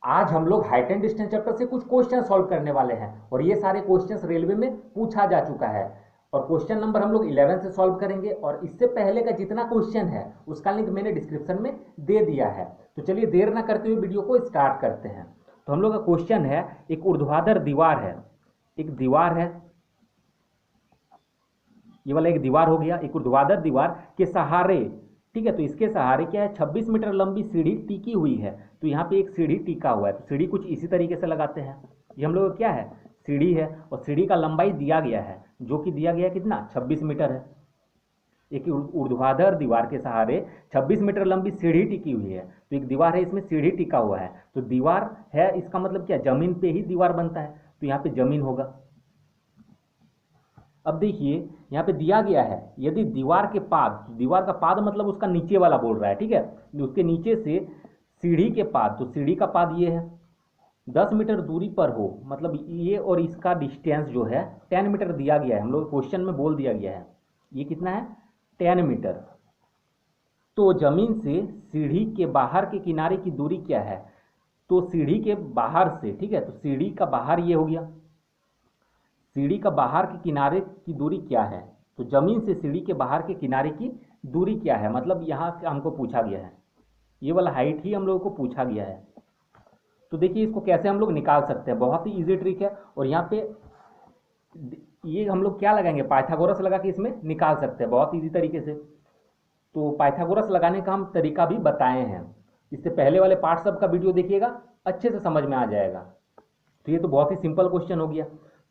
आज हम लोग हाइट एंड डिस्टेंस चैप्टर से कुछ क्वेश्चन सॉल्व करने वाले हैं और ये सारे क्वेश्चंस रेलवे में पूछा जा चुका है। और क्वेश्चन नंबर हम लोग 11 से सॉल्व करेंगे और इससे पहले का जितना क्वेश्चन है उसका लिंक मैंने डिस्क्रिप्शन में दे दिया है। तो चलिए देर ना करते हुए वीडियो को स्टार्ट करते हैं। तो हम लोग का क्वेश्चन है, एक ऊर्ध्वाधर दीवार है, एक दीवार है, ये वाला एक दीवार हो गया, एक ऊर्ध्वाधर दीवार के सहारे, ठीक है, तो इसके सहारे क्या है, 26 मीटर लंबी सीढ़ी टिकी हुई है। तो यहाँ पे एक सीढ़ी टिका हुआ है, तो सीढ़ी कुछ इसी तरीके से लगाते हैं। ये हम लोग क्या है, सीढ़ी है और सीढ़ी का लंबाई दिया गया है, जो कि दिया गया है कितना, 26 मीटर है। एक ऊर्ध्वाधर दीवार के सहारे 26 मीटर लंबी सीढ़ी टिकी हुई है। तो एक दीवार है, इसमें सीढ़ी टिका हुआ है, तो दीवार है, इसका मतलब क्या, जमीन पे ही दीवार बनता है, तो यहाँ पे जमीन होगा। अब देखिए यहाँ पे दिया गया है, यदि दीवार के पाद, दीवार का पाद मतलब उसका नीचे वाला बोल रहा है, ठीक है, उसके नीचे से सीढ़ी के पाद, तो सीढ़ी का पाद ये है, 10 मीटर दूरी पर हो, मतलब ये और इसका डिस्टेंस जो है 10 मीटर दिया गया है, हम लोग क्वेश्चन में बोल दिया गया है, ये कितना है, 10 मीटर। तो जमीन से सीढ़ी के बाहर के किनारे की दूरी क्या है, तो सीढ़ी के बाहर से, ठीक है, तो सीढ़ी का बाहर ये हो गया, सीढ़ी का बाहर के किनारे की दूरी क्या है, तो जमीन से सीढ़ी के बाहर के किनारे की दूरी क्या है, मतलब यहाँ से हमको पूछा गया है, ये वाला हाइट ही हम लोगों को पूछा गया है। तो देखिए इसको कैसे हम लोग निकाल सकते हैं, बहुत ही इजी ट्रिक है। और यहाँ पे ये हम लोग क्या लगाएंगे, पाइथागोरस लगा के इसमें निकाल सकते हैं बहुत इजी तरीके से। तो पाइथागोरस लगाने का हम तरीका भी बताए हैं, इससे पहले वाले पार्ट सब का वीडियो देखिएगा, अच्छे से समझ में आ जाएगा। तो ये तो बहुत ही सिंपल क्वेश्चन हो गया।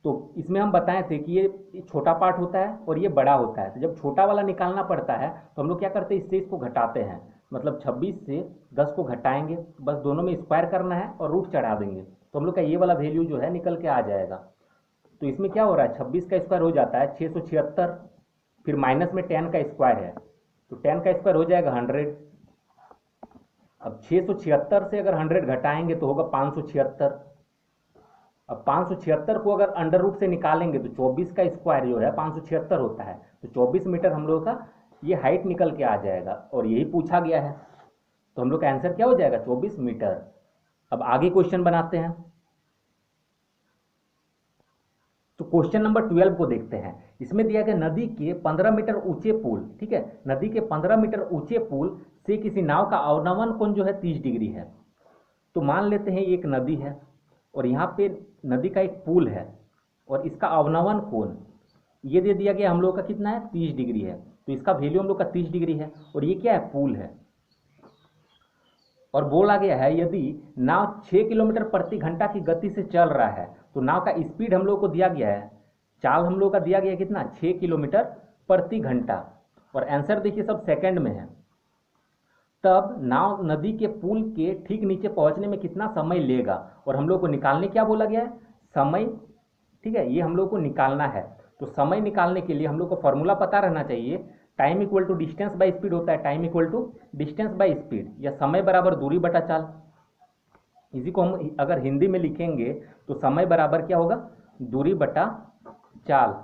तो इसमें हम बताए थे कि ये छोटा पार्ट होता है और ये बड़ा होता है, तो जब छोटा वाला निकालना पड़ता है तो हम लोग क्या करते हैं, इससे इसको घटाते हैं, मतलब 26 से 10 को घटाएंगे, बस दोनों में स्क्वायर करना है और रूट चढ़ा देंगे, तो हम लोग का ये वाला वैल्यू जो है निकल के आ जाएगा। तो इसमें क्या हो रहा है, 26 का स्क्वायर हो जाता है 676, फिर माइनस में 10 का स्क्वायर है, तो 10 का स्क्वायर हो जाएगा 100। अब 676 से अगर 100 घटाएंगे तो होगा 576। अब 576 को अगर अंडर रूट से निकालेंगे तो 24 का स्क्वायर जो है 576 होता है, तो 24 मीटर हम लोग का ये हाइट निकल के आ जाएगा और यही पूछा गया है। तो हम लोग का आंसर क्या हो जाएगा, 24 मीटर। अब आगे क्वेश्चन बनाते हैं। तो क्वेश्चन नंबर 12 को देखते हैं। इसमें दिया गया नदी के 15 मीटर ऊंचे पुल, ठीक है, नदी के 15 मीटर ऊंचे पुल से किसी नाव का अवनमन कोण जो है 30 डिग्री है। तो मान लेते हैं एक नदी है और यहाँ पे नदी का एक पुल है और इसका अवनमन कोण ये दे दिया गया हम लोग का कितना है, 30 डिग्री है, तो इसका वैल्यू हम लोग का 30 डिग्री है और ये क्या है, पुल है। और बोला गया है यदि नाव 6 किलोमीटर प्रति घंटा की गति से चल रहा है, तो नाव का स्पीड हम लोग को दिया गया है, चाल हम लोग का दिया गया कितना, 6 किलोमीटर प्रति घंटा, और आंसर देखिए सब सेकंड में है। तब नाव नदी के पुल के ठीक नीचे पहुंचने में कितना समय लेगा, और हम लोग को निकालने क्या बोला गया है, समय, ठीक है, ये हम लोग को निकालना है। तो समय निकालने के लिए हम लोग को फॉर्मूला पता रहना चाहिए, time equal to distance by speed होता है, time equal to distance by speed, या समय बराबर दूरी बटा चाल। इसी को हम अगर हिंदी में लिखेंगे तो समय बराबर क्या होगा, दूरी बटा चाल।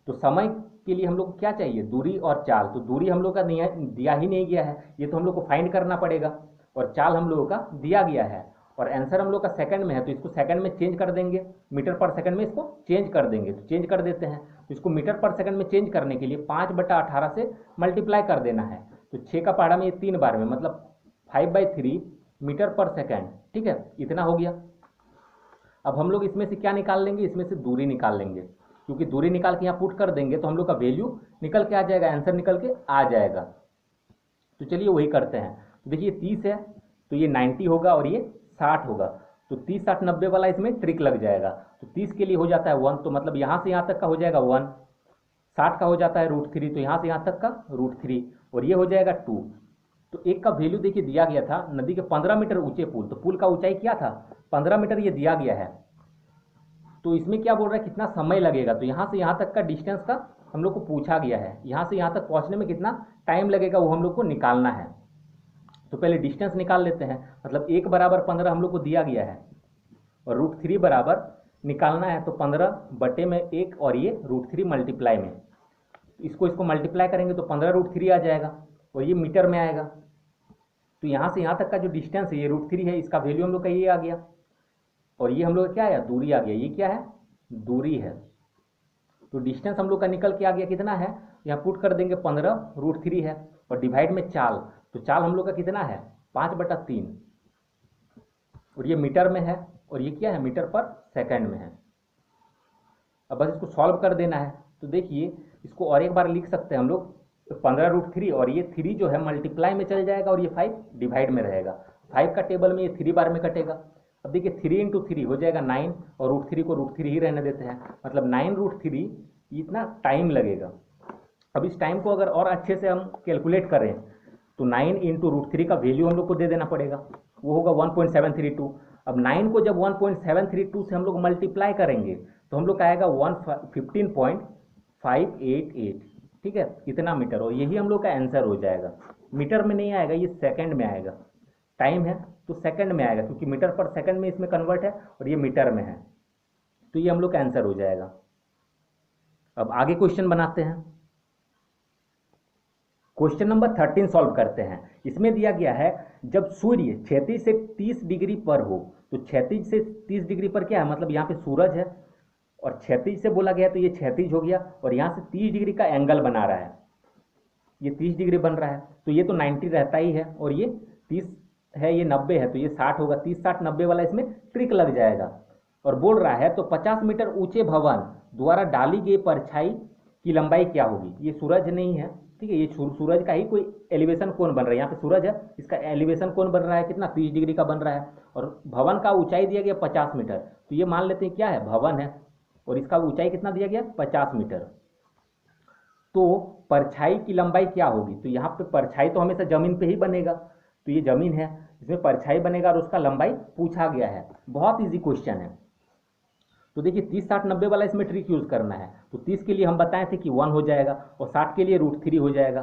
तो समय के लिए हम लोग को क्या चाहिए, दूरी और चाल, तो दूरी हम लोग का दिया ही नहीं गया है, ये तो हम लोग को फाइंड करना पड़ेगा, और चाल हम लोगों का दिया गया है, और आंसर हम लोग का सेकंड में है, तो इसको सेकंड में चेंज कर देंगे, मीटर पर सेकंड में इसको चेंज कर देंगे, तो चेंज कर देते हैं। तो इसको मीटर पर सेकंड में चेंज करने के लिए 5/18 से मल्टीप्लाई कर देना है, तो 6 का पहाड़ा में ये 3 बार में, मतलब 5/3 मीटर पर सेकंड, ठीक है, इतना हो गया। अब हम लोग इसमें से क्या निकाल लेंगे, इसमें से दूरी निकाल लेंगे, क्योंकि दूरी निकाल के यहाँ पुट कर देंगे तो हम लोग का वैल्यू निकल के आ जाएगा, आंसर निकल के आ जाएगा। तो चलिए वही करते हैं। तो देखिए 30 है तो ये 90 होगा और ये 60 होगा, तो 30 60 90 वाला इसमें ट्रिक लग जाएगा। तो 30 के लिए हो जाता है 1, तो मतलब यहाँ से यहाँ तक का हो जाएगा 1, 60 का हो जाता है √3, तो यहाँ से यहाँ तक का √3, और ये हो जाएगा 2। तो एक का वैल्यू देखिए दिया गया था, नदी के 15 मीटर ऊंचे पुल, तो पुल का ऊंचाई क्या था, 15 मीटर ये दिया गया है। तो इसमें क्या बोल रहा है, कितना समय लगेगा, तो यहाँ से यहाँ तक का डिस्टेंस का हम लोग को पूछा गया है, यहाँ से यहाँ तक पहुँचने में कितना टाइम लगेगा वो हम लोग को निकालना है। तो पहले डिस्टेंस निकाल लेते हैं, मतलब 1 बराबर 15 हम लोग को दिया गया है, और √3 बराबर निकालना है, तो 15/1 और ये √3 मल्टीप्लाई में, इसको मल्टीप्लाई करेंगे तो 15 √3 आ जाएगा, और ये मीटर में आएगा। तो यहाँ से यहाँ तक का जो डिस्टेंस है ये √3 है, इसका वैल्यू हम लोग का ये आ गया, और ये हम लोग का क्या आया, दूरी आ गया। ये क्या है, दूरी है। तो डिस्टेंस हम लोग का निकल के आ गया, कितना है, यहाँ पुट कर देंगे 15 √3 है, और डिवाइड में चाल, तो चाल हम लोग का कितना है, 5/3, और ये मीटर में है, और ये क्या है, मीटर पर सेकंड में है। अब बस इसको सॉल्व कर देना है। तो देखिए इसको और एक बार लिख सकते हैं हम लोग, 15 √3, और ये 3 जो है मल्टीप्लाई में चल जाएगा, और ये 5 डिवाइड में रहेगा। 5 का टेबल में ये 3 बार में कटेगा। अब देखिए 3 × 3 हो जाएगा 9, और √3 को √3 ही रहने देते हैं, मतलब 9 √3, इतना टाइम लगेगा। अब इस टाइम को अगर और अच्छे से हम कैलकुलेट करें तो 9 × √3 का वैल्यू हम लोग को दे देना पड़ेगा, वो होगा 1.732। अब 9 को जब 1.732 से हम लोग मल्टीप्लाई करेंगे तो हम लोग का आएगा 15.588, ठीक है, इतना मीटर, और यही हम लोग का आंसर हो जाएगा। मीटर में नहीं आएगा, ये सेकंड में आएगा। टाइम है तो सेकंड में आएगा, क्योंकि मीटर पर सेकंड में इसमें कन्वर्ट है, और ये मीटर में है, तो ये हम लोग का आंसर हो जाएगा। अब आगे क्वेश्चन बनाते हैं। क्वेश्चन नंबर 13 सॉल्व करते हैं। इसमें दिया गया है जब सूर्य क्षैतिज से 30 डिग्री पर हो, तो क्षैतिज से 30 डिग्री पर क्या है, मतलब यहाँ पे सूरज है, और क्षैतिज से बोला गया तो ये क्षैतिज हो गया, और यहाँ से 30 डिग्री का एंगल बना रहा है, ये 30 डिग्री बन रहा है, तो ये तो 90 रहता ही है, और ये 30 है, ये 90 है, तो ये 60 होगा। 30, 60, 90 वाला इसमें ट्रिक लग जाएगा। और बोल रहा है तो 50 मीटर ऊंचे भवन द्वारा डाली गई परछाई की लंबाई क्या होगी। ये सूरज नहीं है, ठीक है, ये सूरज का ही कोई एलिवेशन कोण बन रहा है। यहाँ पे सूरज है, इसका एलिवेशन कोण बन रहा है कितना, 30 डिग्री का बन रहा है, और भवन का ऊंचाई दिया गया 50 मीटर, तो ये मान लेते हैं क्या है, भवन है, और इसका ऊंचाई कितना दिया गया, 50 मीटर। तो परछाई की लंबाई क्या होगी, तो यहाँ पे परछाई तो हमेशा जमीन पे ही बनेगा, तो ये जमीन है, इसमें परछाई बनेगा, और उसका लंबाई पूछा गया है। बहुत ईजी क्वेश्चन है। तो देखिए 30, 60, 90 वाला इसमें ट्रिक यूज करना है। तो 30 के लिए हम बताए थे कि 1 हो जाएगा, और 60 के लिए √3 हो जाएगा,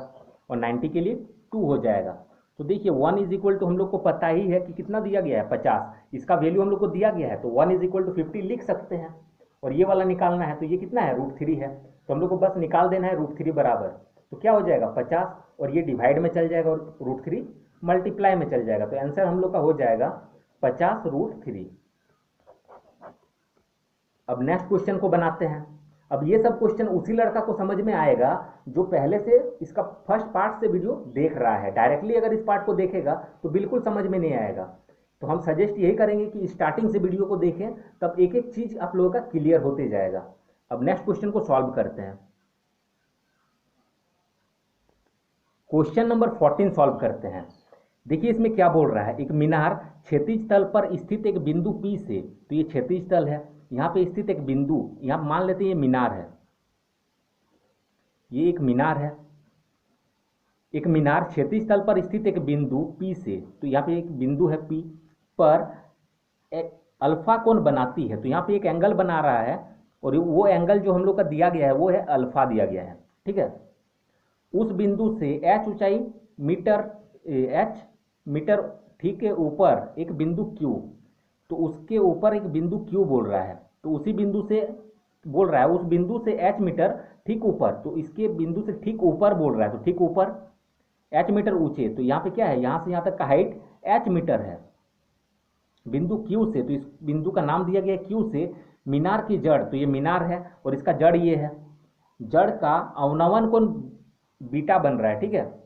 और 90 के लिए 2 हो जाएगा। तो देखिए 1 = हम लोग को पता ही है कि कितना दिया गया है, 50, इसका वैल्यू हम लोग को दिया गया है, तो 1 = 50 लिख सकते हैं। और ये वाला निकालना है, तो ये कितना है, √3 है, तो हम लोग को बस निकाल देना है √3 बराबर, तो क्या हो जाएगा 50, और ये डिवाइड में चल जाएगा, और √3 मल्टीप्लाई में चल जाएगा, तो आंसर हम लोग का हो जाएगा 50 √3। अब नेक्स्ट क्वेश्चन को बनाते हैं। अब ये सब क्वेश्चन उसी लड़का को समझ में आएगा जो पहले से इसका फर्स्ट पार्ट से वीडियो देख रहा है। डायरेक्टली अगर इस पार्ट को देखेगा तो बिल्कुल समझ में नहीं आएगा। तो हम सजेस्ट यही करेंगे कि स्टार्टिंग से वीडियो को देखें, तब एक एक चीज आप लोगों का क्लियर होते जाएगा। अब नेक्स्ट क्वेश्चन को सॉल्व करते हैं। क्वेश्चन नंबर 14 सॉल्व करते हैं। देखिए इसमें क्या बोल रहा है, एक मीनार क्षैतिज तल पर स्थित एक बिंदु P से, तो ये क्षैतिज तल है, यहाँ पे स्थित एक बिंदु, यहाँ मान लेते हैं ये मीनार है, ये एक मीनार है, एक मीनार क्षैतिज तल पर स्थित एक बिंदु P से, तो यहाँ पे एक बिंदु है P पर एक अल्फा कोण बनाती है, तो यहाँ पे एक एंगल बना रहा है, और वो एंगल जो हम लोग का दिया गया है वो है अल्फा दिया गया है, ठीक है। उस बिंदु से h ऊंचाई h मीटर ठीक है ऊपर एक बिंदु Q, तो उसके ऊपर एक बिंदु Q बोल रहा है, तो उसी बिंदु से बोल रहा है, उस बिंदु से h मीटर ठीक ऊपर, तो इसके बिंदु से ठीक ऊपर बोल रहा है, तो ठीक ऊपर h मीटर ऊंचे, तो यहाँ पे क्या है, यहाँ से यहाँ तक का हाइट h मीटर है बिंदु Q से, तो इस बिंदु का नाम दिया गया Q से। मीनार की जड़, तो ये मीनार है और इसका जड़ ये है, जड़ का अवनमन कोण बीटा बन रहा है, ठीक है।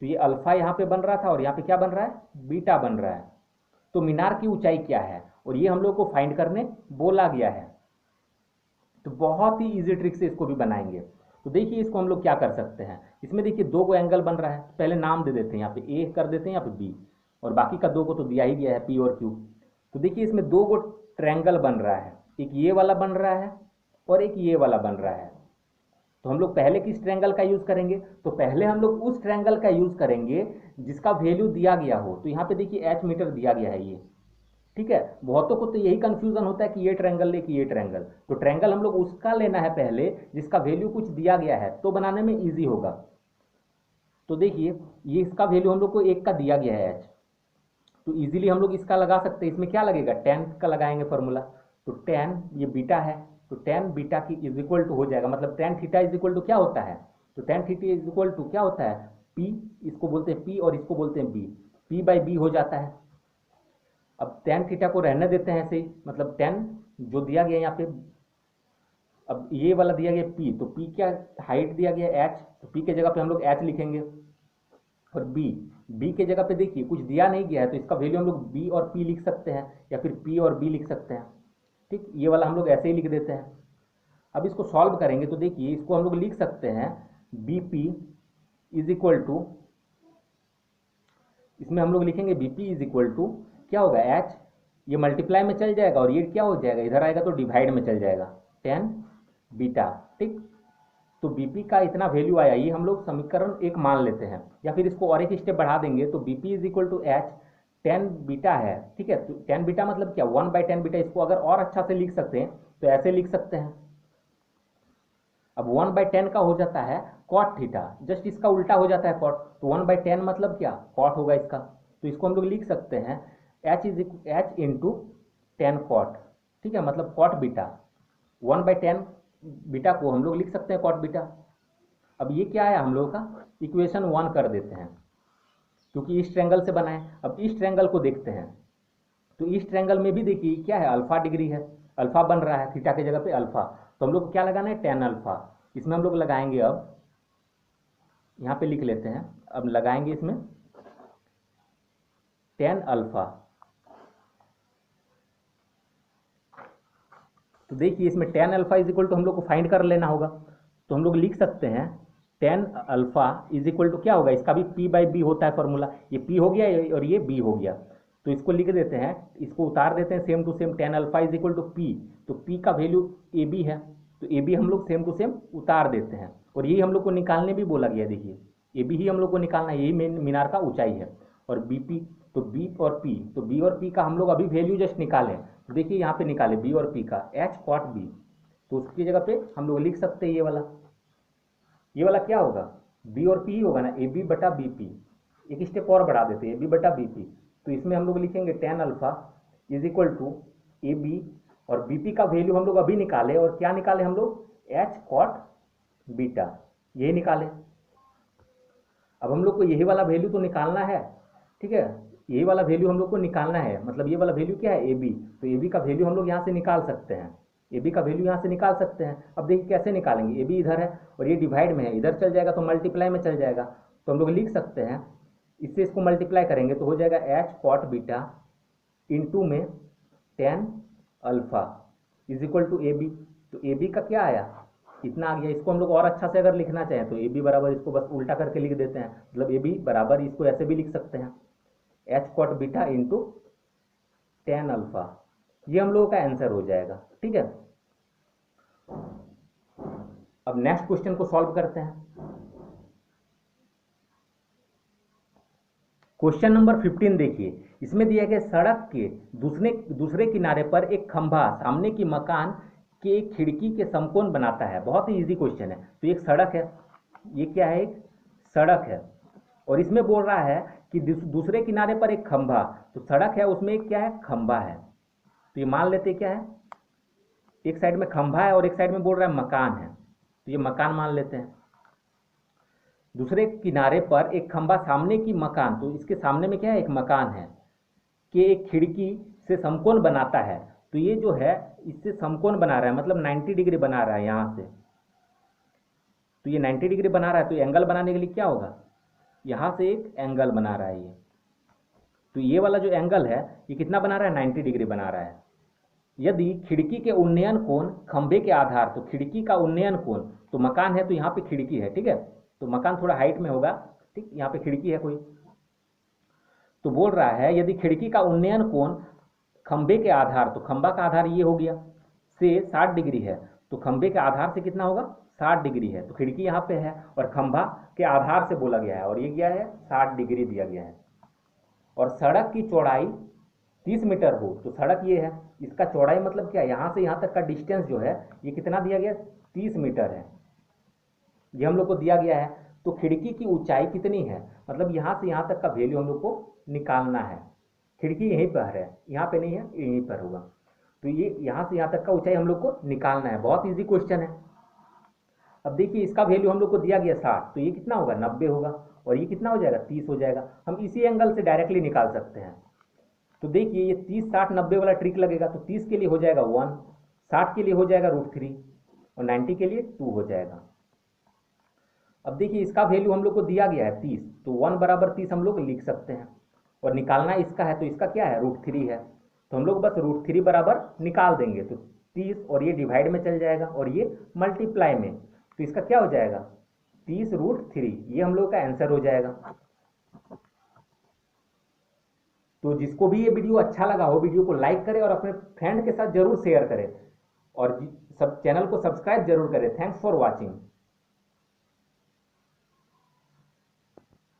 तो ये अल्फा यहाँ पे बन रहा था और यहाँ पे क्या बन रहा है, बीटा बन रहा है। तो मीनार की ऊंचाई क्या है, और ये हम लोग को फाइंड करने बोला गया है। तो बहुत ही इजी ट्रिक से इसको भी बनाएंगे। तो देखिए इसको हम लोग क्या कर सकते हैं, इसमें देखिए दो को एंगल बन रहा है, पहले नाम दे देते हैं, यहाँ पे ए कर देते हैं, यहाँ पे बी, और बाकी का दो को तो दिया ही गया है पी और क्यू। तो देखिए इसमें दो को ट्रायंगल बन रहा है, एक ये वाला बन रहा है और एक ये वाला बन रहा है। तो हम लोग पहले किस ट्रायंगल का यूज करेंगे, तो पहले हम लोग उस ट्रायंगल का यूज करेंगे जिसका वैल्यू दिया गया हो। तो यहाँ पे देखिए h मीटर दिया गया है ये, ठीक है। बहुतों को तो यही कंफ्यूजन होता है कि ये ट्रायंगल ले कि ये ट्रायंगल, तो ट्रायंगल हम लोग उसका लेना है पहले जिसका वैल्यू कुछ दिया गया है, तो बनाने में ईजी होगा। तो देखिए ये इसका वैल्यू हम लोग को 1 का दिया गया है h, तो इजीली हम लोग इसका लगा सकते हैं। इसमें क्या लगेगा, tan का लगाएंगे फॉर्मूला, तो tan ये बीटा है, तो tan बीटा की इज इक्वल टू हो जाएगा, मतलब tan theta is equal to क्या होता है, तो tan theta is equal to क्या होता है, p, इसको बोलते हैं p और इसको बोलते हैं b। पी बाई बी हो जाता है। अब टेन थीटा को रहने देते हैं ऐसे ही, मतलब टेन जो दिया गया यहाँ पे, अब ये वाला दिया गया पी, तो पी क्या हाइट दिया गया एच, तो पी के जगह पे हम लोग एच लिखेंगे। और बी के जगह पे देखिए कुछ दिया नहीं गया है, तो इसका वैल्यू हम लोग बी और पी लिख सकते हैं, या फिर पी और बी लिख सकते हैं। ठीक, ये वाला हम लोग ऐसे ही लिख देते हैं। अब इसको सॉल्व करेंगे तो देखिए इसको हम लोग लिख सकते हैं B P is equal to, इसमें हम लोग लिखेंगे B P is equal to क्या होगा एच, ये मल्टीप्लाई में चल जाएगा और ये क्या हो जाएगा इधर आएगा तो डिवाइड में चल जाएगा, टेन बीटा। ठीक, तो बीपी का इतना वैल्यू आया, ये हम लोग समीकरण एक मान लेते हैं, या फिर इसको और एक स्टेप बढ़ा देंगे तो BP is equal to H, tan beta है। ठीक है, तो टेन बीटा मतलब क्या, वन बाई टेन बीटा। इसको अगर और अच्छा से लिख सकते हैं तो ऐसे लिख सकते हैं। अब वन बाई टेन का हो जाता है कॉट थीटा, जस्ट इसका उल्टा हो जाता है कॉट, तो वन बाई टेन मतलब क्या कॉट होगा इसका, तो इसको हम लोग लिख सकते हैं H is H into tan cot. ठीक है, मतलब cot beta, one by tan beta को हम लोग लिख सकते हैं कॉट बीटा। अब ये क्या है हम लोगों का इक्वेशन वन कर देते हैं, क्योंकि इस ट्रायंगल से बना है। अब इस ट्रायंगल को देखते हैं, तो इस ट्रायंगल में भी देखिए क्या है अल्फा डिग्री है, अल्फा बन रहा है थीटा की जगह पे अल्फा, तो हम लोग को क्या लगाना है टेन अल्फा। इसमें हम लोग लगाएंगे, अब यहाँ पे लिख लेते हैं, अब लगाएंगे इसमें टेन अल्फा। तो देखिए इसमें tan alpha is equal to हम लोग को फाइंड कर लेना होगा, तो हम लोग लिख सकते हैं tan alpha is equal to क्या होगा, इसका भी पी बाई बी होता है फॉर्मूला, ये पी हो गया और ये बी हो गया, तो इसको लिख देते हैं, इसको उतार देते हैं same to same, tan alpha is equal to P, तो पी का वैल्यू ए बी है, तो ए बी हम लोग सेम टू सेम उतार देते हैं, और यही हम लोग को निकालने भी बोला गया। देखिए ए बी ही हम लोग को निकालना है, यही मेन मीनार का ऊंचाई है, और बी पी, तो बी और पी, तो बी और पी का हम लोग अभी वैल्यू जस्ट निकालें, तो देखिए यहाँ पे निकाले बी और पी का एच कॉट बी, तो उसकी जगह पे हम लोग लिख सकते हैं ये वाला क्या होगा बी और पी ही होगा ना, ए बी बटा बी पी। एक स्टेप और बढ़ा देते हैं ए बी बटा बी पी, तो इसमें हम लोग लिखेंगे tan alpha is equal to A B, और बी पी का वैल्यू हम लोग अभी निकाले, और क्या निकाले हम लोग एच कॉट बीटा, यही निकाले। अब हम लोग को यही वाला वैल्यू तो निकालना है। ठीक है, यही वाला वैल्यू हम लोग को निकालना है, मतलब ये वाला वैल्यू क्या है ए बी, तो ए बी का वैल्यू हम लोग यहाँ से निकाल सकते हैं, ए बी का वैल्यू यहाँ से निकाल सकते हैं। अब देखिए कैसे निकालेंगे, ए बी इधर है और ये डिवाइड में है, इधर चल जाएगा तो मल्टीप्लाई में चल जाएगा, तो हम लोग लिख सकते हैं इससे इसको मल्टीप्लाई करेंगे तो हो जाएगा एच कॉट बीटा इंटू में tan alpha is equal to A B, तो ए बी का क्या आया इतना आ गया। इसको हम लोग और अच्छा से अगर लिखना चाहें तो ए बी बराबर इसको बस उल्टा करके लिख देते हैं, मतलब ए बी बराबर इसको ऐसे भी लिख सकते हैं H cot beta into tan alpha, ये हम लोगों का आंसर हो जाएगा। ठीक है, अब नेक्स्ट क्वेश्चन को सॉल्व करते हैं। क्वेश्चन नंबर 15 देखिए, इसमें दिया गया सड़क के दूसरे किनारे पर एक खंभा सामने की मकान के एक खिड़की के समकोण बनाता है। बहुत ही इजी क्वेश्चन है। तो एक सड़क है, ये क्या है एक सड़क है, और इसमें बोल रहा है कि दूसरे किनारे पर एक खंभा, तो सड़क है उसमें एक क्या है खंभा है, तो ये मान लेते क्या है एक साइड में खंभा है और एक साइड में बोल रहा है मकान है, तो ये मकान मान लेते हैं। दूसरे किनारे पर एक खंभा सामने की मकान, तो इसके सामने में क्या है एक मकान है, कि एक खिड़की से समकोण बनाता है, तो ये जो है इससे समकोण बना रहा है, मतलब 90 डिग्री बना रहा है यहाँ से, तो ये 90 डिग्री बना रहा है, तो एंगल बनाने के लिए क्या होगा यहाँ से एक एंगल बना रहा है ये, तो ये वाला जो एंगल है ये कितना बना रहा है 90 डिग्री बना रहा है। यदि खिड़की के उन्नयन कोण खंभे के आधार, तो खिड़की का उन्नयन कोण, तो मकान है तो यहाँ पे खिड़की है, ठीक है, तो मकान थोड़ा हाइट में होगा, ठीक, यहाँ पे खिड़की है कोई, तो बोल रहा है यदि खिड़की का उन्नयन कोण खंभे के आधार, तो खंभा का आधार ये हो गया से 60 डिग्री है, तो खंभे के आधार से कितना होगा 60 डिग्री है, तो खिड़की यहाँ पे है और खंभा के आधार से बोला गया है, और ये क्या है 60 डिग्री दिया गया है, और सड़क की चौड़ाई 30 मीटर हो, तो सड़क ये है, इसका चौड़ाई मतलब क्या है यहाँ से यहाँ तक का डिस्टेंस जो है ये कितना दिया गया 30 मीटर है, ये हम लोग को दिया गया है। तो खिड़की की ऊंचाई कितनी है, मतलब यहाँ से यहाँ तक का वैल्यू हम लोग को निकालना है, खिड़की यहीं पर है यहाँ पे नहीं है यहीं पर होगा, तो ये यहाँ से यहाँ तक का ऊंचाई हम लोग को निकालना है। बहुत इजी क्वेश्चन है। अब देखिए इसका वैल्यू हम लोग को दिया गया 60, तो ये कितना होगा 90 होगा, और ये कितना हो जाएगा 30 हो जाएगा। हम इसी एंगल से डायरेक्टली निकाल सकते हैं। तो देखिए ये 30 60 90 वाला ट्रिक लगेगा, तो 30 के लिए हो जाएगा 1, 60 के लिए हो जाएगा √3 और 90 के लिए 2 हो जाएगा। अब देखिए इसका वैल्यू हम लोग को दिया गया है 30, तो 1 बराबर 30 हम लोग लिख सकते हैं, और निकालना इसका है तो इसका क्या है √3 है, तो हम लोग बस √3 बराबर निकाल देंगे, तो 30 और ये डिवाइड में चल जाएगा और ये मल्टीप्लाई में, तो इसका क्या हो जाएगा 30 √3, ये हम लोग का आंसर हो जाएगा। तो जिसको भी ये वीडियो अच्छा लगा हो वीडियो को लाइक करें और अपने फ्रेंड के साथ जरूर शेयर करें, और सब चैनल को सब्सक्राइब जरूर करें। Thanks for watching.